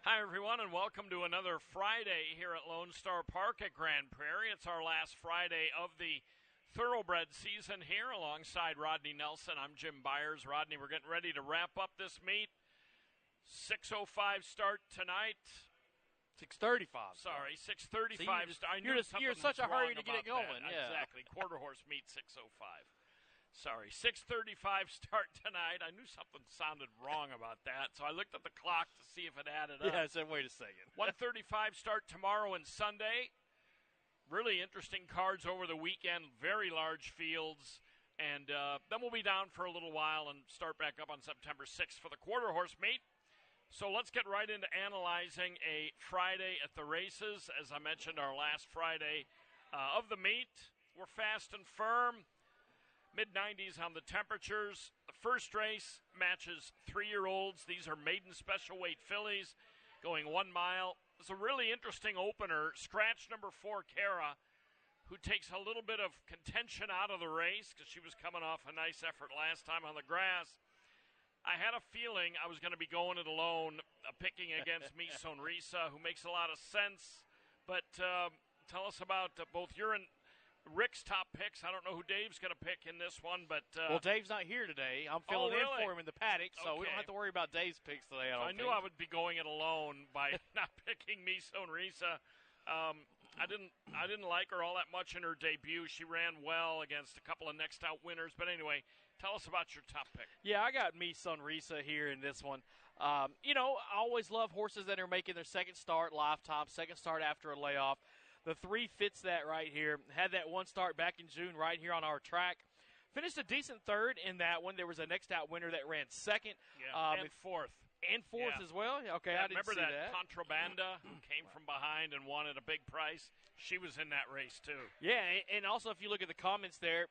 Hi, everyone, and welcome to another Friday here at Lone Star Park at Grand Prairie. It's our last Friday of the Thoroughbred season here alongside Rodney Nelson. I'm Jim Byers. Rodney, we're getting ready to wrap up this meet. 6:05 start tonight. 6:35. Sorry, 6:35. So I knew you're in such a hurry to get it going. That. Yeah. Exactly. Quarter horse meet 6:05. Sorry, 6:35 start tonight. I knew something sounded wrong about that, so I looked at the clock to see if it added up. Yeah, I said, wait a second. 1:35 start tomorrow and Sunday. Really interesting cards over the weekend, very large fields, and then we'll be down for a little while and start back up on September 6th for the quarter horse meet. So let's get right into analyzing a Friday at the races. As I mentioned, our last Friday of the meet. We're fast and firm. Mid-90s on the temperatures. The first race matches 3-year-olds. These are maiden special weight fillies going 1 mile. It's a really interesting opener. Scratch number 4, Kara, who takes a little bit of contention out of the race because she was coming off a nice effort last time on the grass. I had a feeling I was going to be going it alone, picking against Mi Sonrisa, who makes a lot of sense. But tell us about both your and Rick's top picks. I don't know who Dave's going to pick in this one, but well, Dave's not here today. I'm filling in for him in the paddock, so we don't have to worry about Dave's picks today. I knew I would be going it alone by not picking Mi Sonrisa. I didn't like her all that much in her debut. She ran well against a couple of next out winners, but anyway, tell us about your top pick. Yeah, I got Mi Sonrisa here in this one. I always love horses that are making their second start lifetime, second start after a layoff. The 3 fits that right here. Had that one start back in June right here on our track. Finished a decent third in that one. There was a next out winner that ran second. Yeah, and fourth. And fourth as well? Okay, I didn't see that. Remember that Contrabanda who came from behind and won at a big price? She was in that race too. Yeah, and also if you look at the comments there,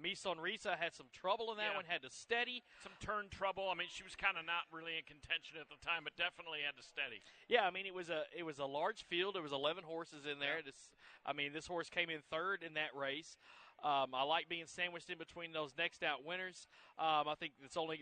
Mi Sonrisa had some trouble in that one, had to steady. Some turn trouble. I mean, she was kind of not really in contention at the time, but definitely had to steady. Yeah, I mean, it was a large field. There was 11 horses in there. Yeah. This horse came in third in that race. I like being sandwiched in between those next out winners. I think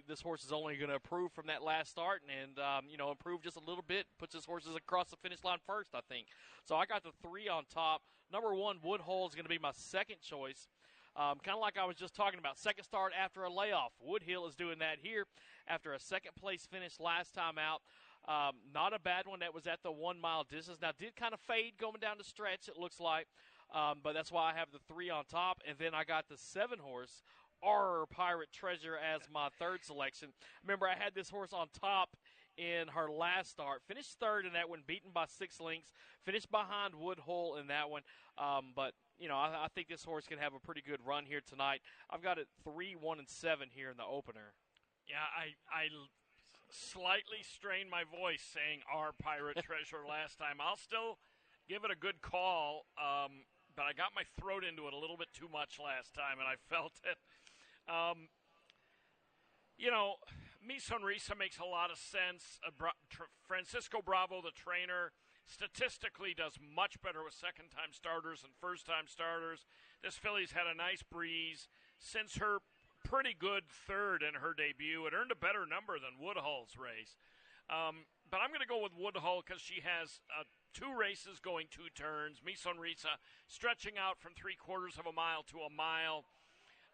this horse is only going to improve from that last start and improve just a little bit. Puts his horses across the finish line first, I think. So I got the 3 on top. Number 1, Woodhull, is going to be my second choice. Kind of like I was just talking about, second start after a layoff. Woodhill is doing that here after a second-place finish last time out. Not a bad one. That was at the 1 mile distance. Now, did kind of fade going down the stretch, it looks like. But that's why I have the 3 on top. And then I got the 7 horse, Our Pirate Treasure, as my third selection. Remember, I had this horse on top in her last start. Finished third in that one, beaten by 6 lengths. Finished behind Woodhull in that one. But I think this horse can have a pretty good run here tonight. I've got it 3, 1, and 7 here in the opener. Yeah, I slightly strained my voice saying Our Pirate Treasure last time. I'll still give it a good call, but I got my throat into it a little bit too much last time, and I felt it. Mi Sonrisa makes a lot of sense. Francisco Bravo, the trainer, statistically does much better with second-time starters and first-time starters. This filly's had a nice breeze since her pretty good third in her debut. It earned a better number than Woodhull's race. But I'm going to go with Woodhull because she has 2 races going 2 turns. Mi Sonrisa stretching out from 3/4 of a mile to a mile.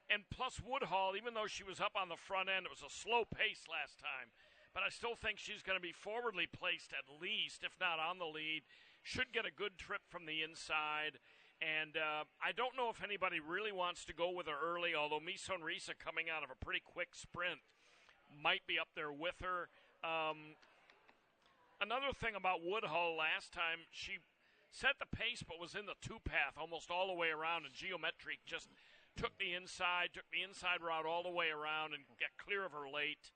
And plus Woodhull, even though she was up on the front end, it was a slow pace last time. But I still think she's going to be forwardly placed at least, if not on the lead. Should get a good trip from the inside. And I don't know if anybody really wants to go with her early, although Mi Sonrisa coming out of a pretty quick sprint might be up there with her. Another thing about Woodhull last time, she set the pace but was in the 2-path almost all the way around, and Geometric just took the inside route all the way around and got clear of her late.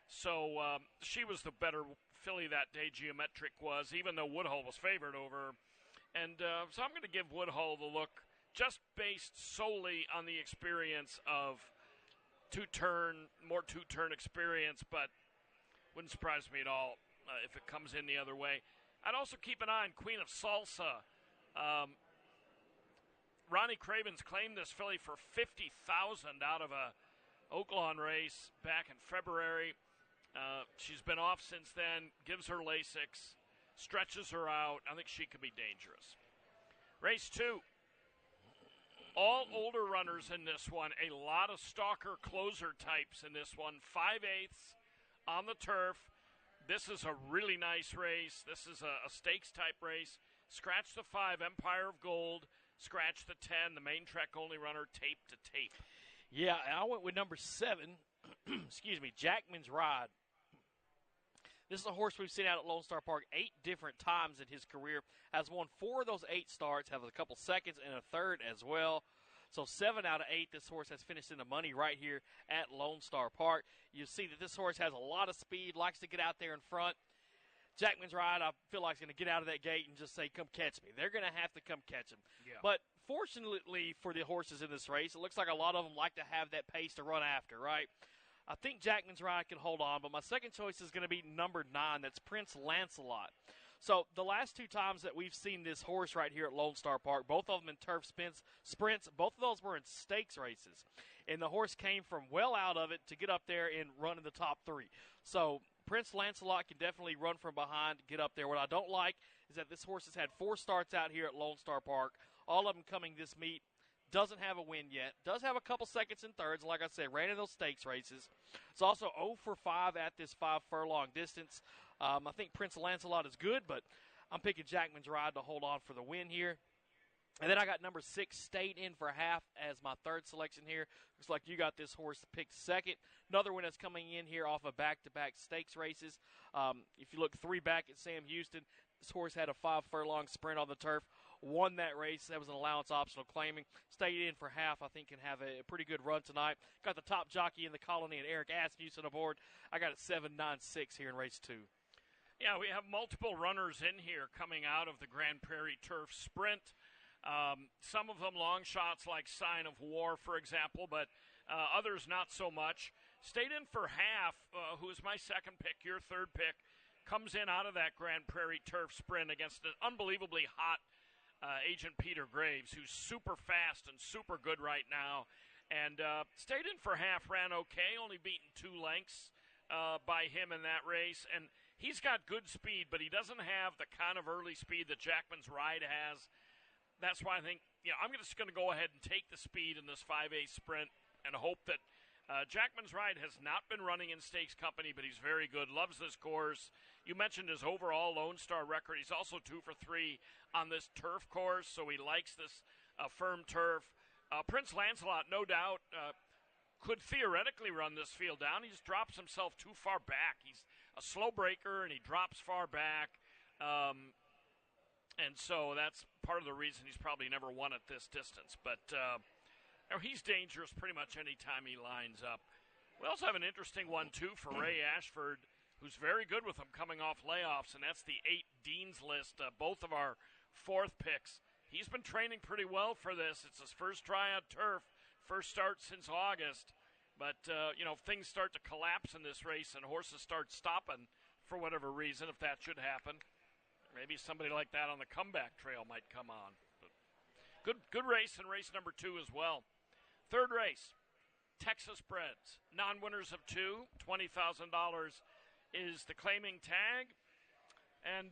So she was the better filly that day, Geometric was, even though Woodhull was favored over her. And so I'm going to give Woodhull the look just based solely on the experience of more two-turn experience, but wouldn't surprise me at all if it comes in the other way. I'd also keep an eye on Queen of Salsa. Ronnie Cravens claimed this filly for $50,000 out of a Oaklawn race back in February. She's been off since then, gives her Lasix, stretches her out. I think she could be dangerous. Race 2. All older runners in this one. A lot of stalker closer types in this one. 5/8 on the turf. This is a really nice race. This is a stakes type race. Scratch the 5, Empire of Gold. Scratch the 10, the main trek only runner, Tape to Tape. Yeah, I went with number 7. Excuse me, Jackman's Ride. This is a horse we've seen out at Lone Star Park 8 different times in his career. Has won 4 of those 8 starts, has a couple seconds and a third as well. So 7 out of 8, this horse has finished in the money right here at Lone Star Park. You see that this horse has a lot of speed, likes to get out there in front. Jackman's Ride, I feel like, is going to get out of that gate and just say, come catch me. They're going to have to come catch him. Yeah. But fortunately for the horses in this race, it looks like a lot of them like to have that pace to run after, right? I think Jackman's Ride can hold on, but my second choice is going to be number 9. That's Prince Lancelot. So the last 2 times that we've seen this horse right here at Lone Star Park, both of them in turf sprints, both of those were in stakes races. And the horse came from well out of it to get up there and run in the top 3. So Prince Lancelot can definitely run from behind, get up there. What I don't like is that this horse has had 4 starts out here at Lone Star Park, all of them coming this meet. Doesn't have a win yet. Does have a couple seconds and thirds. Like I said, ran in those stakes races. It's also 0 for 5 at this 5-furlong distance. I think Prince Lancelot is good, but I'm picking Jackman's Ride to hold on for the win here. And then I got number 6, Stayed In for Half, as my third selection here. Looks like you got this horse picked second. Another one that's coming in here off of back-to-back stakes races. If you look 3 back at Sam Houston, this horse had a 5-furlong sprint on the turf. Won that race. That was an allowance optional claiming. Stayed In for Half, I think, can have a pretty good run tonight. Got the top jockey in the colony and Eric Asmussen aboard. I got a 7-9-6 here in race 2. Yeah, we have multiple runners in here coming out of the Grand Prairie Turf Sprint. Some of them long shots like Sign of War, for example, but others not so much. Stayed In for Half, who is my second pick, your third pick, comes in out of that Grand Prairie Turf Sprint against an unbelievably hot Agent Peter Graves, who's super fast and super good right now. And Stayed In for Half ran okay, only beaten 2 lengths by him in that race. And he's got good speed, but he doesn't have the kind of early speed that Jackman's Ride has. That's why I think, I'm just going to go ahead and take the speed in this 5A sprint and hope that Jackman's Ride has not been running in Stakes Company, but he's very good, loves this course. You mentioned his overall Lone Star record. He's also 2 for 3 on this turf course, so he likes this firm turf. Prince Lancelot, no doubt, could theoretically run this field down. He just drops himself too far back. He's a slow breaker, and he drops far back. And so that's part of the reason he's probably never won at this distance. But he's dangerous pretty much any time he lines up. We also have an interesting one, too, for Ray Ashford, who's very good with them coming off layoffs, and that's the 8 Dean's List, both of our 4th picks. He's been training pretty well for this. It's his first try on turf, first start since August. But, if things start to collapse in this race and horses start stopping for whatever reason, if that should happen, maybe somebody like that on the comeback trail might come on. But good race in race number 2 as well. Third race, Texas Breds. Non-winners of 2, $20,000 is the claiming tag. And,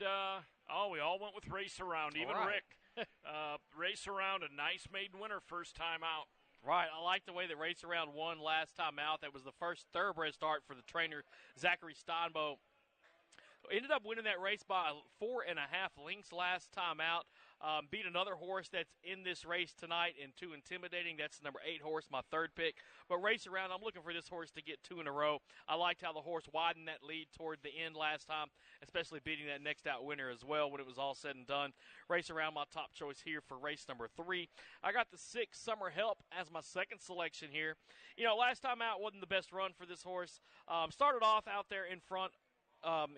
we all went with Race Around, even right. Rick. Race Around, a nice maiden winner first time out. Right, I like the way that Race Around won last time out. That was the first thoroughbred start for the trainer, Zachary Steinbo. Ended up winning that race by 4.5 lengths last time out. Beat another horse that's in this race tonight in Too Intimidating. That's the number 8 horse, my third pick. But Race Around, I'm looking for this horse to get 2 in a row. I liked how the horse widened that lead toward the end last time, especially beating that next out winner as well when it was all said and done. Race Around, my top choice here for race number 3. I got the 6 Summer Help as my second selection here. Last time out wasn't the best run for this horse. Started off out there in front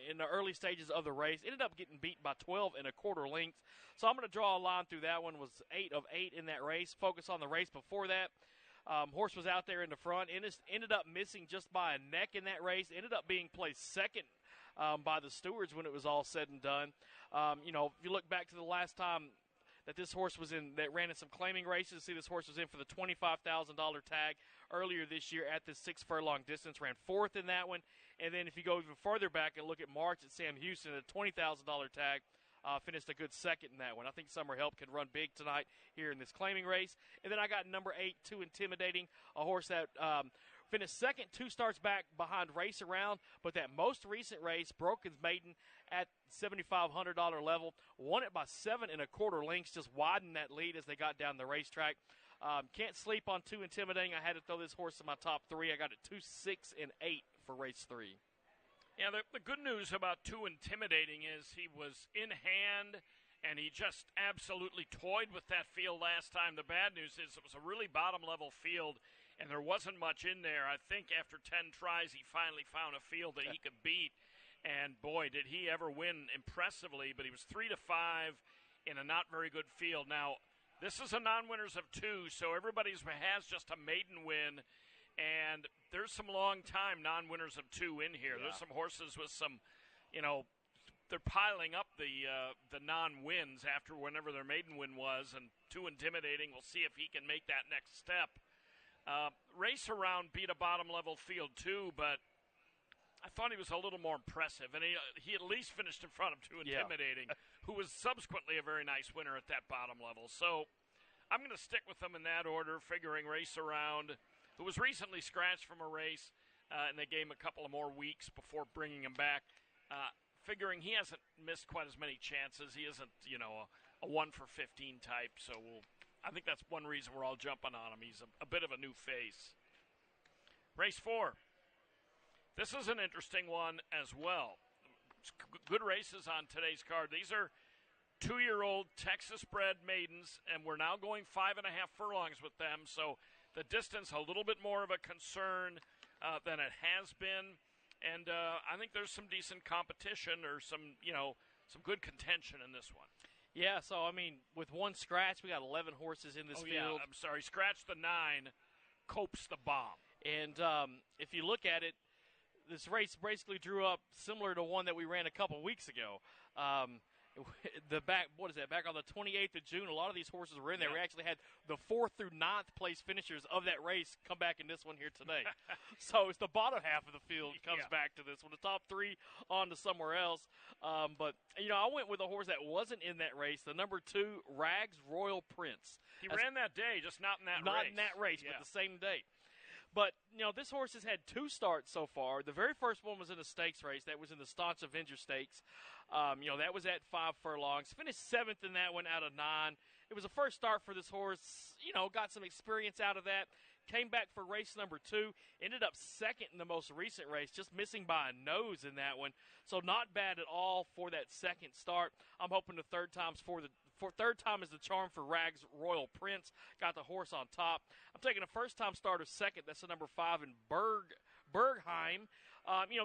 in the early stages of the race. Ended up getting beat by 12.25 lengths. So I'm going to draw a line through that one. Was 8 of 8 in that race. Focus on the race before that. Horse was out there in the front. Ended up missing just by a neck in that race. Ended up being placed second by the stewards when it was all said and done. If you look back to the last time that this horse was in, that ran in some claiming races. See, this horse was in for the $25,000 tag earlier this year at the 6 furlong distance, ran 4th in that one. And then if you go even further back and look at March at Sam Houston at a $20,000 tag, finished a good second in that one. I think Summer Help can run big tonight here in this claiming race. And then I got number 8, Too Intimidating, a horse that finished second 2 starts back behind Race Around, but that most recent race, Broken's Maiden, at $7,500 level, won it by 7 1/4 lengths, just widened that lead as they got down the racetrack. Can't sleep on Too Intimidating. I had to throw this horse in my top 3. I got it 2, 6, and 8 for race 3. Yeah, the good news about Too Intimidating is he was in hand, and he just absolutely toyed with that field last time. The bad news is it was a really bottom-level field, and there wasn't much in there. I think after 10 tries, he finally found a field that he could beat, and boy, did he ever win impressively, but he was 3 to 5 in a not very good field. Now, this is a non-winners of 2, so everybody has just a maiden win, and there's some long-time non-winners of 2 in here. Yeah. There's some horses with some, they're piling up the non-wins after whenever their maiden win was, and Too Intimidating. We'll see if he can make that next step. Race Around beat a bottom-level field, too, but I thought he was a little more impressive, and he at least finished in front of Too Intimidating, who was subsequently a very nice winner at that bottom level. So I'm going to stick with them in that order, figuring Race Around, who was recently scratched from a race, and they gave him a couple of more weeks before bringing him back, figuring he hasn't missed quite as many chances. He isn't, a 1 for 15 type, so I think that's one reason we're all jumping on him. He's a bit of a new face. Race 4. This is an interesting one as well. Good races on today's card. These are 2-year-old Texas-bred maidens, and we're now going 5.5 furlongs with them, so the distance a little bit more of a concern than it has been. And I think there's some decent competition or some good contention in this one. Yeah, so, with one scratch, we got 11 horses in this field. Yeah, I'm sorry. Scratch the 9, Copes the bomb. And if you look at it, this race basically drew up similar to one that we ran a couple weeks ago. Back on the 28th of June, a lot of these horses were in there. Yeah. We actually had the 4th through 9th place finishers of that race come back in this one here today. So it's the bottom half of the field comes back to this one. The top 3 on to somewhere else. But I went with a horse that wasn't in that race, the number 2, Rags Royal Prince. He ran that day, just not in that race. Not in that race, but the same day. But, this horse has had 2 starts so far. The very first one was in a stakes race. That was in the Staunch Avenger Stakes. That was at 5 furlongs. Finished 7th in that one out of 9. It was a first start for this horse. Got some experience out of that. Came back for race number 2. Ended up 2nd in the most recent race, just missing by a nose in that one. So not bad at all for that second start. I'm hoping the third time is the charm for Rags Royal Prince. Got the horse on top. I'm taking a first-time starter second. That's the number 5 in Bergheim.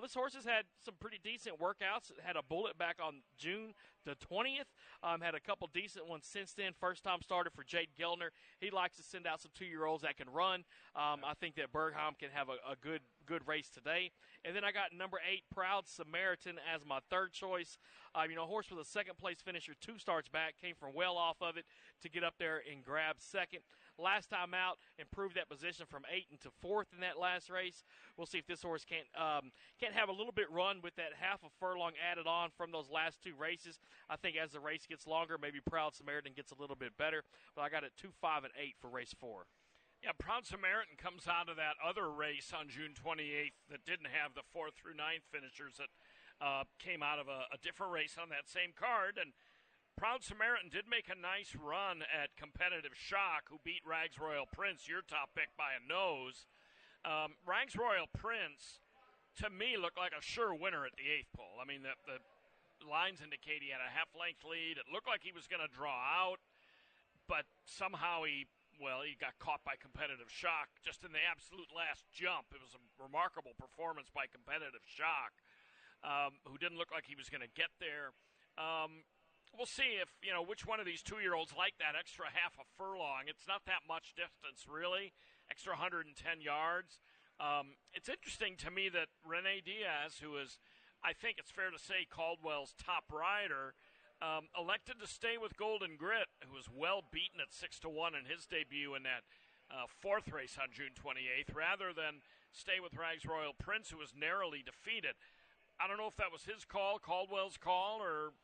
This horse has had some pretty decent workouts. It had a bullet back on June the 20th. Had a couple decent ones since then. First-time starter for Jade Geldner. He likes to send out some 2-year-olds that can run. I think that Bergheim can have a good race today. And then I got number 8, Proud Samaritan, as my third choice. A horse with a second-place finisher 2 starts back. Came from well off of it to get up there and grab second. Last time out, improved that position from 8th into 4th in that last race. We'll see if this horse can't have a little bit run with that half a furlong added on from those last 2 races. I think as the race gets longer, maybe Proud Samaritan gets a little bit better. But I got it 2, 5, and 8 for race 4. Yeah, Proud Samaritan comes out of that other race on June 28th that didn't have the 4th through 9th finishers that came out of a different race on that same card. And Proud Samaritan did make a nice run at Competitive Shock, who beat Rags Royal Prince, your top pick, by a nose. Rags Royal Prince, to me, looked like a sure winner at the 8th pole. The lines indicate he had a half-length lead. It looked like he was going to draw out, but somehow he got caught by Competitive Shock just in the absolute last jump. It was a remarkable performance by Competitive Shock, who didn't look like he was going to get there. We'll see if, which one of these 2-year-olds like that extra half a furlong. It's not that much distance, really, extra 110 yards. It's interesting to me that Rene Diaz, who is, I think it's fair to say, Caldwell's top rider, elected to stay with Golden Grit, who was well beaten at 6-1 in his debut in that fourth race on June 28th, rather than stay with Rags Royal Prince, who was narrowly defeated. I don't know if that was his call, Caldwell's call, or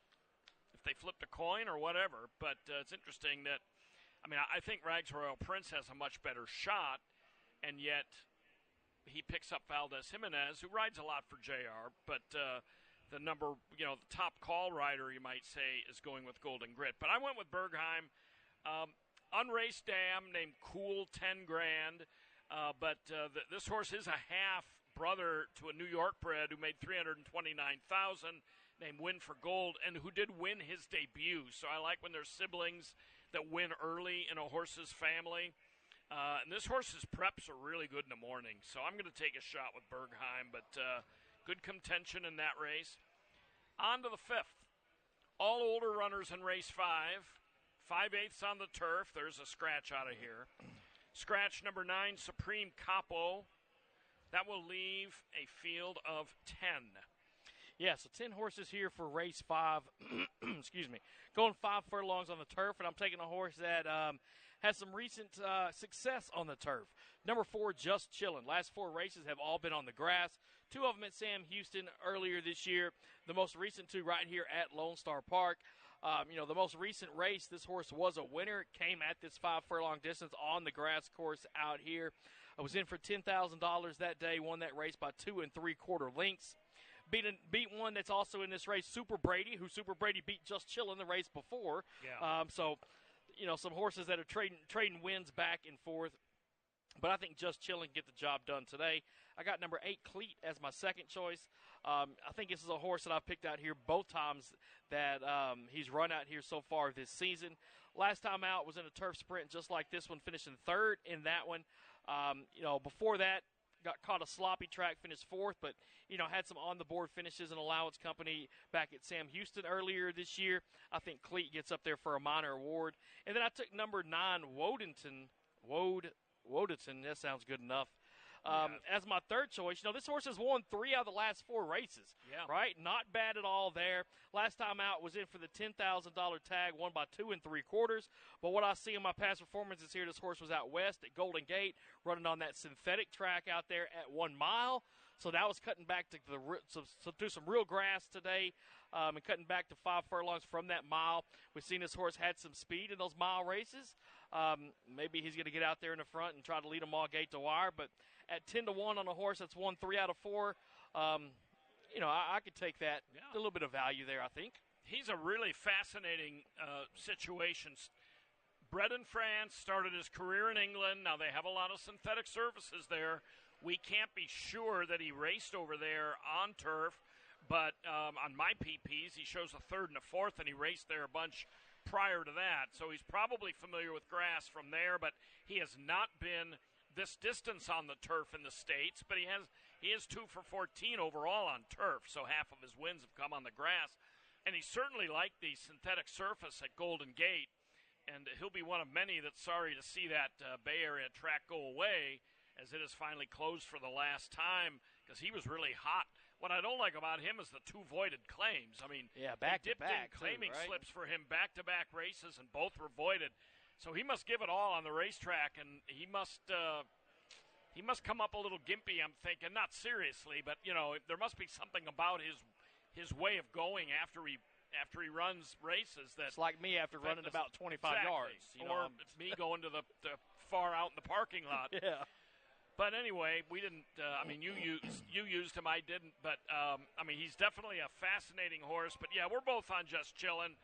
if they flipped a coin or whatever, but it's interesting that, I think Rags Royal Prince has a much better shot, and yet he picks up Valdez Jimenez, who rides a lot for JR, but the number, the top call rider, you might say, is going with Golden Grit. But I went with Bergheim. Unraced dam named Cool 10 grand, but this horse is a half brother to a New York bred who made $329,000, named Win for Gold, and who did win his debut. So I like when there's siblings that win early in a horse's family. And this horse's preps are really good in the morning, so I'm going to take a shot with Bergheim, but good contention in that race. On to the fifth. All older runners in race 5. 5/8 on the turf. There's a scratch out of here. Scratch number 9, Supreme Capo. That will leave a field of 10. Yeah, so 10 horses here for race 5. Excuse me. Going 5 furlongs on the turf, and I'm taking a horse that has some recent success on the turf. Number 4, Just Chillin'. Last 4 races have all been on the grass. 2 of them at Sam Houston earlier this year. The most recent 2 right here at Lone Star Park. The most recent race, this horse was a winner. It came at this 5 furlong distance on the grass course out here. I was in for $10,000 that day, won that race by 2 3/4 lengths. Beat one that's also in this race, Super Brady, who Super Brady beat Just Chillin' the race before. Yeah. Some horses that are trading wins back and forth. But I think Just Chillin' get the job done today. I got number 8, Cleat, as my second choice. I think this is a horse that I've picked out here both times that he's run out here so far this season. Last time out was in a turf sprint just like this one, finishing 3rd in that one. Before that, got caught a sloppy track, finished 4th, but, had some on-the-board finishes in Allowance Company back at Sam Houston earlier this year. I think Cleat gets up there for a minor award. And then I took number 9, Wodenton, that sounds good enough, as my third choice. This horse has won 3 out of the last 4 races, right? Not bad at all there. Last time out was in for the $10,000 tag, won by 2 3/4. But what I see in my past performances here, this horse was out west at Golden Gate, running on that synthetic track out there at 1 mile. So that was cutting back to some real grass today, and cutting back to 5 furlongs from that mile. We've seen this horse had some speed in those mile races. Maybe he's going to get out there in the front and try to lead them all gate to wire. But at 10-1 on a horse that's won 3 out of 4, I could take that. Yeah. A little bit of value there, I think. He's a really fascinating situation. Bred in France, started his career in England. Now they have a lot of synthetic surfaces there. We can't be sure that he raced over there on turf, but on my PPs, he shows a 3rd and a 4th, and he raced there a bunch prior to that. So he's probably familiar with grass from there, but he has not been this distance on the turf in the States, but he is 2 for 14 overall on turf, so half of his wins have come on the grass. And he certainly liked the synthetic surface at Golden Gate, and he'll be one of many that's sorry to see that Bay Area track go away, as it is finally closed for the last time, because he was really hot. What I don't like about him is the 2 voided claims. Back they dipped to back, in claiming right? slips for him back-to-back races, and both were voided. So he must give it all on the racetrack, and he must come up a little gimpy, I'm thinking. Not seriously, but, there must be something about his way of going after he runs races. It's like me after running about 25 yards. Or it's me going to the far out in the parking lot. Yeah. But anyway, we didn't. You used him. I didn't. But he's definitely a fascinating horse. But yeah, we're both on Just Chillin'.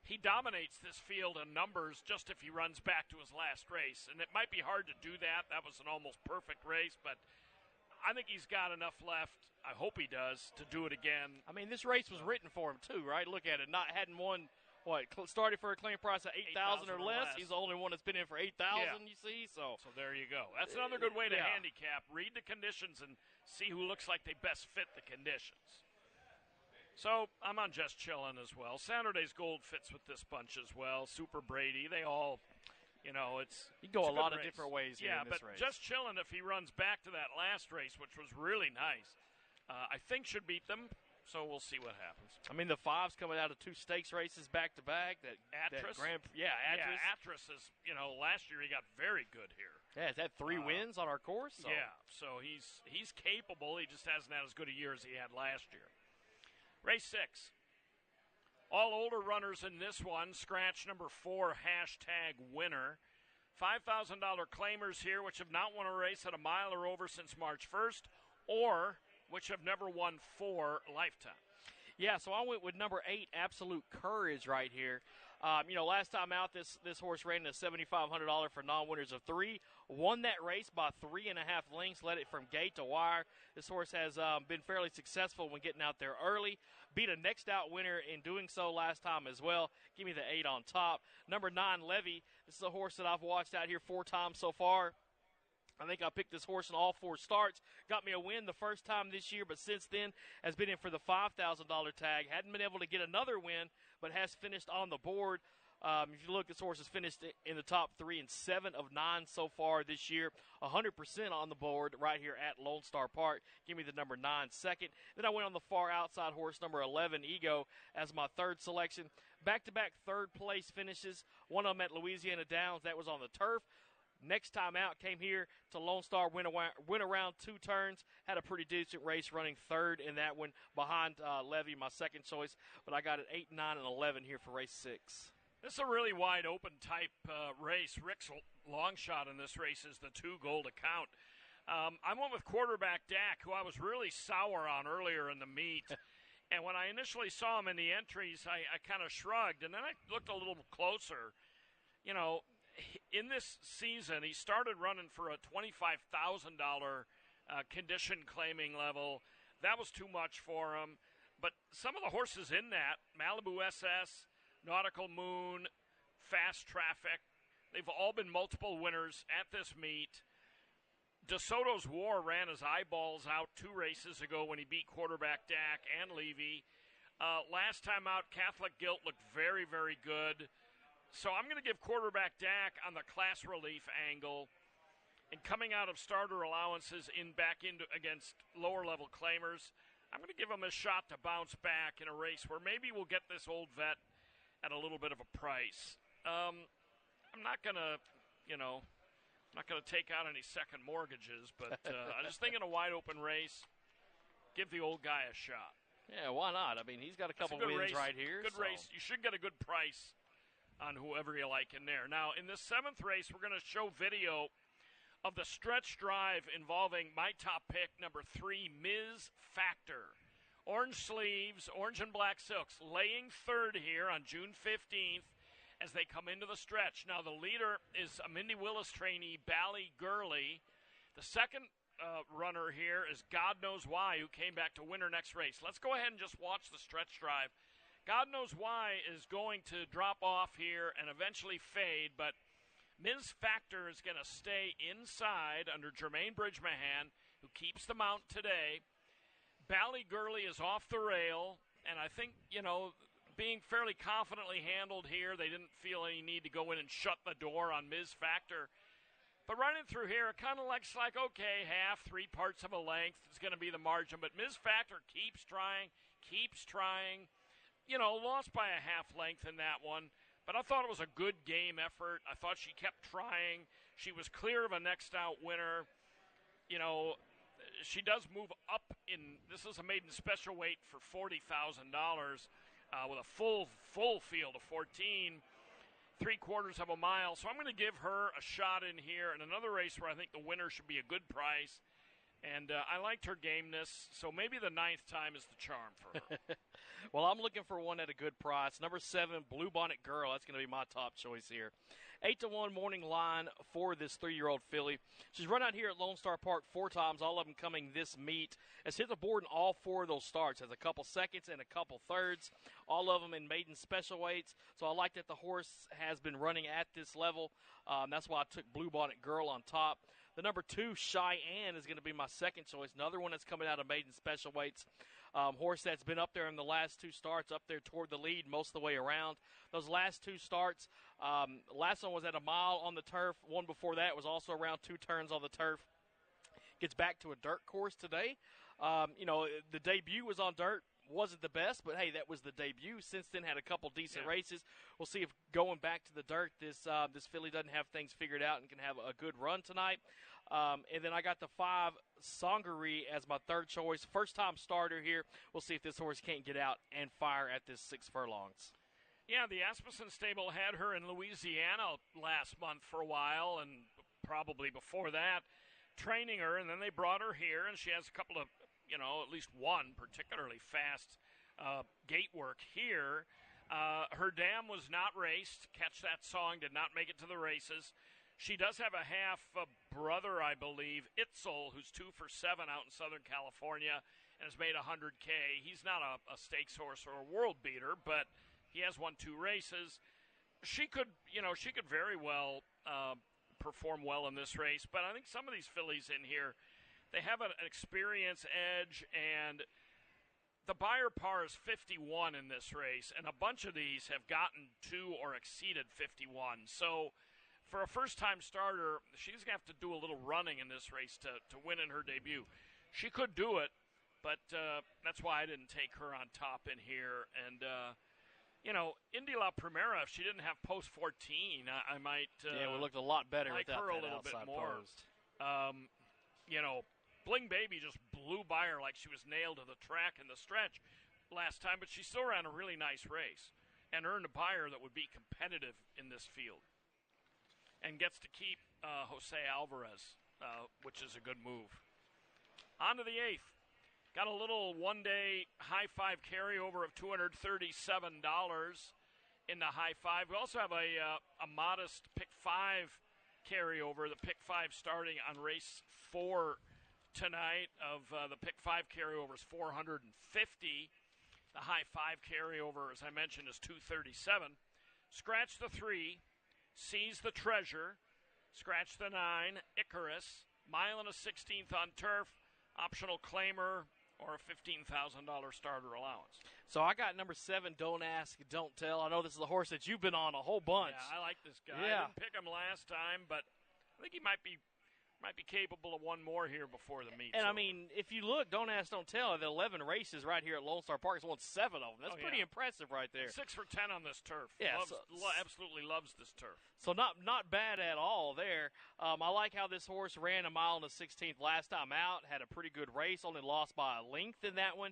He dominates this field in numbers just if he runs back to his last race, and it might be hard to do that. That was an almost perfect race, but I think he's got enough left. I hope he does to do it again. This race was written for him too, right? Look at it. Hadn't won. Started for a claim price of $8,000 or less. He's the only one that's been in for $8,000. You see, so there you go. That's another good way to handicap. Read the conditions and see who looks like they best fit the conditions. So I'm on Just Chillin' as well. Saturday's Gold fits with this bunch as well. Super Brady, they all, it's you go it's a lot race. Of different ways. Here in this race. Just Chillin', if he runs back to that last race, which was really nice, I think should beat them. So we'll see what happens. I mean, the 5's coming out of 2 stakes races back-to-back. Atris? Atris. Yeah, Atris is, last year he got very good here. Yeah, he's had 3 wins on our course. So. Yeah, so he's capable. He just hasn't had as good a year as he had last year. Race 6. All older runners in this one. Scratch number 4, #winner. $5,000 claimers here, which have not won a race at a mile or over since March 1st, or which have never won 4 lifetime. Yeah, so I went with number 8, Absolute Courage, right here. Last time out, this horse ran a $7,500 for non-winners of 3. Won that race by 3.5 lengths, led it from gate to wire. This horse has been fairly successful when getting out there early. Beat a next out winner in doing so last time as well. Give me the 8 on top. Number 9, Levy. This is a horse that I've watched out here 4 times so far. I think I picked this horse in all 4 starts. Got me a win the first time this year, but since then has been in for the $5,000 tag. Hadn't been able to get another win, but has finished on the board. If you look, this horse has finished in the top 3 in 7 of 9 so far this year. 100% on the board right here at Lone Star Park. Give me the number 9 second. Then I went on the far outside horse, number 11, Ego, as my 3rd selection. Back-to-back 3rd place finishes. One of them at Louisiana Downs. That was on the turf. Next time out, came here to Lone Star, went around 2 turns, had a pretty decent race, running 3rd in that one behind Levy, my 2nd choice. But I got it 8, 9, and 11 here for race 6. This is a really wide open type race. Rick's long shot in this race is the 2 gold account. I went with quarterback Dak, who I was really sour on earlier in the meet. And when I initially saw him in the entries, I kind of shrugged. And then I looked a little closer. In this season, he started running for a $25,000 condition claiming level. That was too much for him. But some of the horses in that, Malibu SS, Nautical Moon, Fast Traffic, they've all been multiple winners at this meet. DeSoto's War ran his eyeballs out 2 races ago when he beat quarterback Dak and Levy. Last time out, Catholic Guilt looked very, very good. So I'm going to give quarterback Dak on the class relief angle. And coming out of starter allowances back into against lower-level claimers, I'm going to give him a shot to bounce back in a race where maybe we'll get this old vet at a little bit of a price. I'm not going to, take out any second mortgages, but I just think in a wide-open race, give the old guy a shot. Yeah, why not? I mean, he's got a couple wins race, right here. Good race. You should get a good price on whoever you like in there. Now, in the 7th race, we're going to show video of the stretch drive involving my top pick, number 3, Ms. Factor. Orange sleeves, orange and black silks, laying 3rd here on June 15th as they come into the stretch. Now, the leader is a Mindy Willis trainee, Bally Gurley. The 2nd runner here is God Knows Why, who came back to win her next race. Let's go ahead and just watch the stretch drive. God Knows Why is going to drop off here and eventually fade, but Ms. Factor is going to stay inside under Jermaine Bridgemahan, who keeps the mount today. Bally Gurley is off the rail, and I think, being fairly confidently handled here, they didn't feel any need to go in and shut the door on Ms. Factor. But running through here, it kind of looks like, okay, half, 3 parts of a length is going to be the margin, but Ms. Factor keeps trying. Lost by a half length in that one, but I thought it was a good game effort. I thought she kept trying. She was clear of a next out winner. She does move up this is a maiden special weight for $40,000 with a full field of 14, 3/4 of a mile. So I'm going to give her a shot in here in another race where I think the winner should be a good price. And I liked her gameness, so maybe the 9th time is the charm for her. Well, I'm looking for one at a good price. Number 7, Bluebonnet Girl. That's going to be my top choice here. 8-1 morning line for this 3-year-old filly. She's run out here at Lone Star Park 4 times, all of them coming this meet. Has hit the board in all 4 of those starts. Has a couple seconds and a couple thirds, all of them in maiden special weights. So I like that the horse has been running at this level. That's why I took Bluebonnet Girl on top. The number 2, Cheyenne, is going to be my 2nd choice. Another one that's coming out of maiden special weights. Horse that's been up there in the last 2 starts, up there toward the lead most of the way around. Those last 2 starts, last one was at a mile on the turf. One before that was also around 2 turns on the turf. Gets back to a dirt course today. The debut was on dirt. wasn't the best, but hey, that was the debut. Since then, had a couple decent Yeah. races. We'll see if going back to the dirt, this filly doesn't have things figured out and can have a good run tonight. And then I got the 5 Sangaree as my third choice. First time starter here. We'll see if this horse can't get out and fire at this 6 furlongs. Yeah, the Asmussen stable had her in Louisiana last month for a while, and probably before that, training her, and then they brought her here, and she has a couple of, at least one particularly fast gate work here. Her dam was not raced. Catch That Song did not make it to the races. She does have a half brother, I believe, Itzel, who's 2 for 7 out in Southern California and has made 100K. He's not a stakes horse or a world beater, but he has won 2 races. She could very well perform well in this race, but I think some of these fillies in here, they have an experience edge, and the Beyer par is 51 in this race, and a bunch of these have gotten to or exceeded 51. So for a first-time starter, she's going to have to do a little running in this race to win in her debut. She could do it, but that's why I didn't take her on top in here. And, Indy La Primera, if she didn't have post 14, I might it looked a lot better like without her a that little bit outside more. post. Bling Baby just blew by her like she was nailed to the track in the stretch last time, but she still ran a really nice race and earned a buyer that would be competitive in this field and gets to keep Jose Alvarez, which is a good move. On to the 8th. Got a little one-day high five carryover of $237 in the high five. We also have a modest pick 5 carryover. The pick 5 starting on race 4 tonight of the pick 5 carryover is 450. The high 5 carryover, as I mentioned, is 237. Scratch the 3, Seize the Treasure. Scratch the 9, Icarus. Mile and a 16th on turf. Optional claimer or a $15,000 starter allowance. So I got number 7, Don't Ask, Don't Tell. I know this is a horse that you've been on a whole bunch. Yeah, I like this guy. Yeah. I didn't pick him last time, but I think he might be capable of one more here before the meet. And I mean, if you look, Don't Ask, Don't Tell, the 11 races right here at Lone Star Park, he's won 7 of them. That's pretty impressive right there. 6 for 10 on this turf. Yeah, Absolutely loves this turf. So not bad at all there. I like how this horse ran a mile and a 16th last time out. Had a pretty good race, only lost by a length in that one.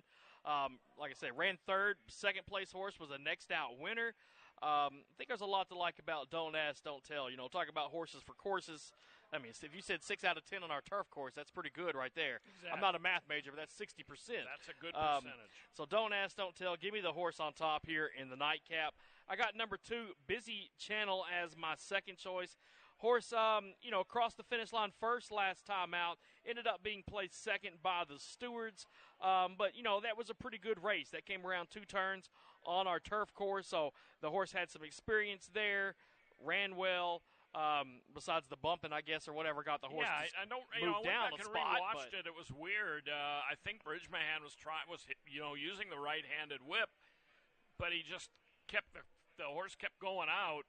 Like I said, ran 3rd. Second place horse was a next out winner. I think there's a lot to like about Don't Ask, Don't Tell. Talk about horses for courses. I mean, if you said 6 out of 10 on our turf course, that's pretty good right there. Exactly. I'm not a math major, but that's 60%. That's a good percentage. So Don't Ask, Don't Tell. Give me the horse on top here in the nightcap. I got number 2, Busy Channel, as my second choice. Horse, crossed the finish line first last time out. Ended up being placed second by the stewards. But, that was a pretty good race. That came around 2 turns on our turf course. So the horse had some experience there, ran well. Besides the bumping, I guess, or whatever, got the horse. Yeah, I don't. Move I went down back a and spot, rewatched it. It was weird. I think Bridgman was using the right-handed whip, but he just kept the horse kept going out.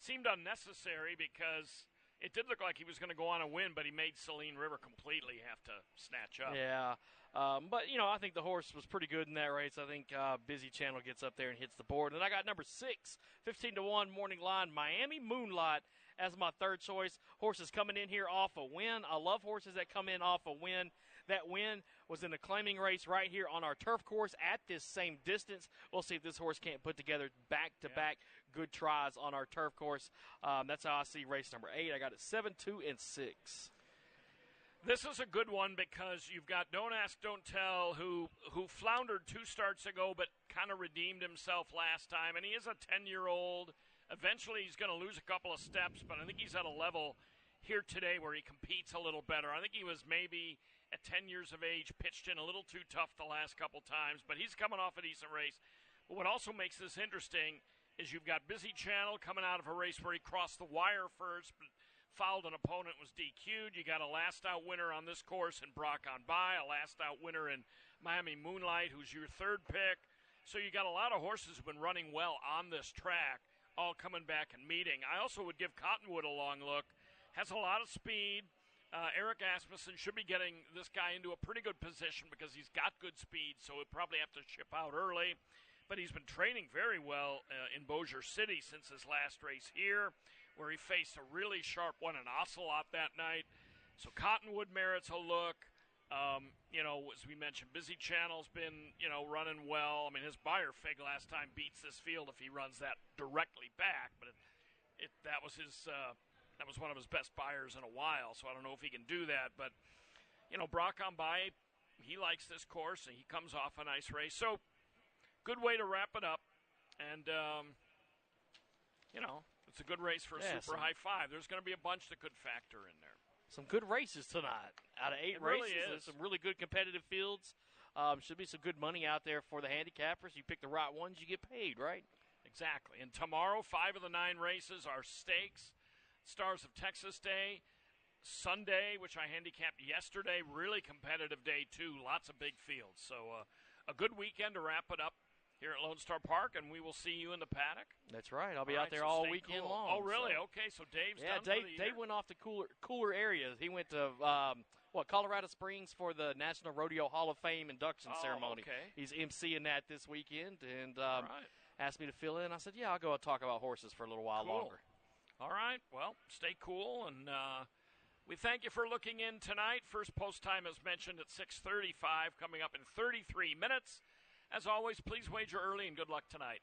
Seemed unnecessary because it did look like he was going to go on a win, but he made Saline River completely have to snatch up. Yeah. But, I think the horse was pretty good in that race. I think Busy Channel gets up there and hits the board. And then I got number 6, 15-1 morning line, Miami Moonlight, as my third choice. Horses coming in here off a win. I love horses that come in off a win. That win was in the claiming race right here on our turf course at this same distance. We'll see if this horse can't put together back-to-back good tries on our turf course. That's how I see race number 8. I got it 7, 2, and 6. This is a good one because you've got Don't Ask, Don't Tell, who floundered 2 starts ago but kind of redeemed himself last time. And he is a 10-year-old. Eventually he's going to lose a couple of steps, but I think he's at a level here today where he competes a little better. I think he was maybe at 10 years of age, pitched in a little too tough the last couple times, but he's coming off a decent race. But what also makes this interesting is you've got Busy Channel coming out of a race where he crossed the wire first, but fouled an opponent, was DQ'd. You got a last-out winner on this course in Brock on By, a last-out winner in Miami Moonlight, who's your third pick. So you got a lot of horses who've been running well on this track, all coming back and meeting. I also would give Cottonwood a long look. Has a lot of speed, Eric Asmussen should be getting this guy into a pretty good position because he's got good speed, so he'll probably have to ship out early. But he's been training very well in Bossier City since his last race here, where he faced a really sharp one in Ocelot that night. So Cottonwood merits a look. As we mentioned, Busy Channel's been, running well. I mean, his Beyer Fig last time beats this field if he runs that directly back, but that was one of his best Beyers in a while, so I don't know if he can do that. But, Brock on by, he likes this course, and he comes off a nice race. So, good way to wrap it up. And, it's a good race for a super high five. There's going to be a bunch that could factor in there. Some good races tonight. Out of 8 races, really there's some really good competitive fields. Should be some good money out there for the handicappers. You pick the right ones, you get paid, right? Exactly. And tomorrow, 5 of the 9 races are stakes. Stars of Texas Day. Sunday, which I handicapped yesterday, really competitive day, too. Lots of big fields. So a good weekend to wrap it up here at Lone Star Park, and we will see you in the paddock. That's right. I'll be out there all weekend long. Oh, really? So. Okay, so Dave's done for the year. Dave went off to cooler areas. He went to, Colorado Springs for the National Rodeo Hall of Fame induction ceremony. Okay. He's emceeing that this weekend, and asked me to fill in. I said, yeah, I'll go and talk about horses for a little while longer. All right. Well, stay cool, and we thank you for looking in tonight. First post time, as mentioned, at 6:35, coming up in 33 minutes. As always, please wager early, and good luck tonight.